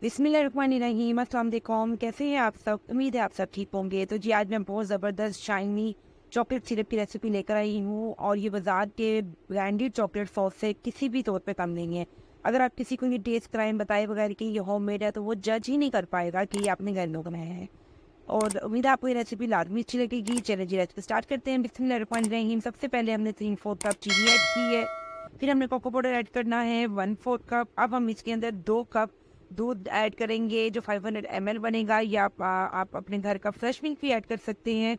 बिस्मिल्लाहिर्रहमानिर्रहीम, अस्सलाम वालेकुम। कैसे हैं आप सब? उम्मीद है आप सब ठीक होंगे। तो जी, आज मैं बहुत ज़बरदस्त शाइनी चॉकलेट सिरप की रेसिपी लेकर आई हूँ और ये बाज़ार के ब्रांडेड चॉकलेट सॉस से किसी भी तौर पे कम नहीं है। अगर आप किसी को ये टेस्ट कराएँ बताए बगैर कि ये होममेड है, तो वो जज ही नहीं कर पाएगा कि ये आपने घर में बनाया है। और उम्मीद है आपको ये रेसिपी लाज़मी अच्छी लगेगी। चलिए जी, रेसिपी स्टार्ट करते हैं। बिस्मिल्लाहिर्रहमानिर्रहीम। सबसे पहले हमने 3/4 कप चीनी ऐड की है। फिर हमने कोको पाउडर ऐड करना है 1/4 कप। अब हम इसके अंदर 2 कप दूध ऐड करेंगे जो 500 ml बनेगा, या आप अपने घर का फ्रेश मिल्क भी ऐड कर सकते हैं।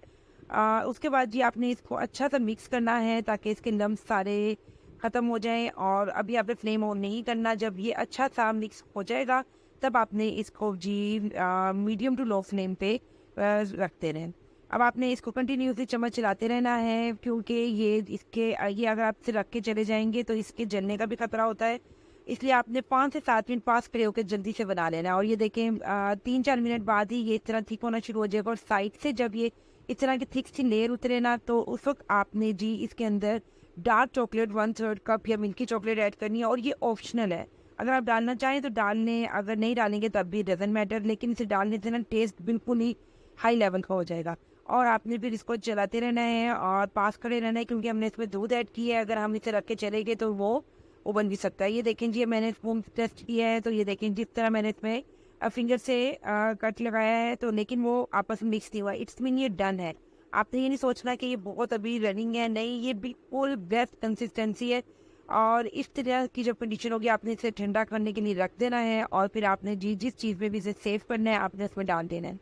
उसके बाद जी आपने इसको अच्छा सा मिक्स करना है ताकि इसके लम्स सारे ख़त्म हो जाएं। और अभी आपने फ्लेम ऑन नहीं करना। जब ये अच्छा सा मिक्स हो जाएगा तब आपने इसको जी मीडियम टू लो फ्लेम पे रखते रहें। अब आपने इसको कंटिन्यूसली चम्मच चलाते रहना है, क्योंकि ये अगर आप से रख के चले जाएंगे तो इसके जलने का भी खतरा होता है। इसलिए आपने 5 से 7 मिनट पास खड़े होकर जल्दी से बना लेना है। और ये देखें 3-4 मिनट बाद ही ये इस तरह थिक होना शुरू हो जाएगा। और साइड से जब ये इस तरह की थिक सी लेयर उतरे ना, तो उस वक्त आपने जी इसके अंदर डार्क चॉकलेट 1/3 कप या मिल्की चॉकलेट ऐड करनी है। और ये ऑप्शनल है, अगर आप डालना चाहें तो डाल लें, अगर नहीं डालेंगे तब भी डजेंट मैटर। लेकिन इसे डालने से ना टेस्ट बिल्कुल ही हाई लेवल का हो जाएगा। और आपने फिर इसको चलाते रहना है और पास खड़े रहना है, क्योंकि हमने इसमें दूध ऐड किया है। अगर हम इसे रख के चले गए तो वो बन भी सकता है। ये देखें जी, मैंने स्पून टेस्ट किया है तो ये देखें जिस तरह मैंने इसमें फिंगर से कट लगाया है, तो लेकिन वो आपस में मिक्स नहीं हुआ। इट्स मीन ये डन है। आपने ये नहीं सोचना कि ये बहुत अभी रनिंग है, नहीं, ये बिल्कुल बेस्ट कंसिस्टेंसी है। और इस तरह की जब कंडीशन होगी आपने इसे ठंडा करने के लिए रख देना है। और फिर आपने जी जिस चीज़ में भी इसे सेव करना है आपने इसमें डाल देना है।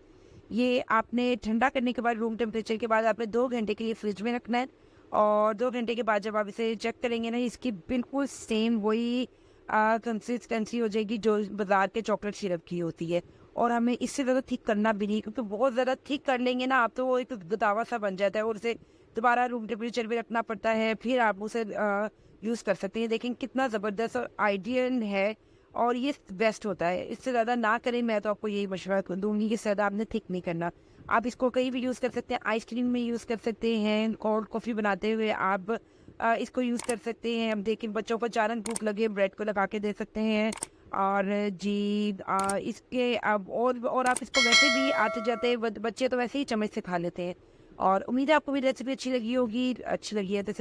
ये आपने ठंडा करने के बाद रूम टेम्परेचर के बाद आपने 2 घंटे के लिए फ्रिज में रखना है। और 2 घंटे के बाद जब आप इसे चेक करेंगे ना, इसकी बिल्कुल सेम वही कंसिस्टेंसी हो जाएगी जो बाजार के चॉकलेट सिरप की होती है। और हमें इससे ज़्यादा थिक करना भी नहीं, क्योंकि बहुत ज़्यादा थिक कर लेंगे ना आप तो वो एक गतावा सा बन जाता है और उसे दोबारा रूम टेम्परेचर पे रखना पड़ता है। फिर आप उसे यूज़ कर सकते हैं। देखें कितना ज़बरदस्त और आइडियल है। और ये बेस्ट होता है। इससे ज़्यादा ना करें, मैं तो आपको यही मशवरा दूंगी कि इससे ज़्यादा आपने थिक नहीं करना। आप इसको कहीं भी यूज़ कर सकते हैं, आइसक्रीम में यूज़ कर सकते हैं, कोल्ड कॉफ़ी बनाते हुए आप इसको यूज़ कर सकते हैं। अब देखिए बच्चों को अचानक भूख लगे, ब्रेड को लगा के दे सकते हैं। और जी इसके अब और आप इसको वैसे भी आते जाते बच्चे तो वैसे ही चम्मच से खा लेते हैं। और उम्मीद है आपको मेरी रेसिपी अच्छी लगी होगी। अच्छी लगी है तो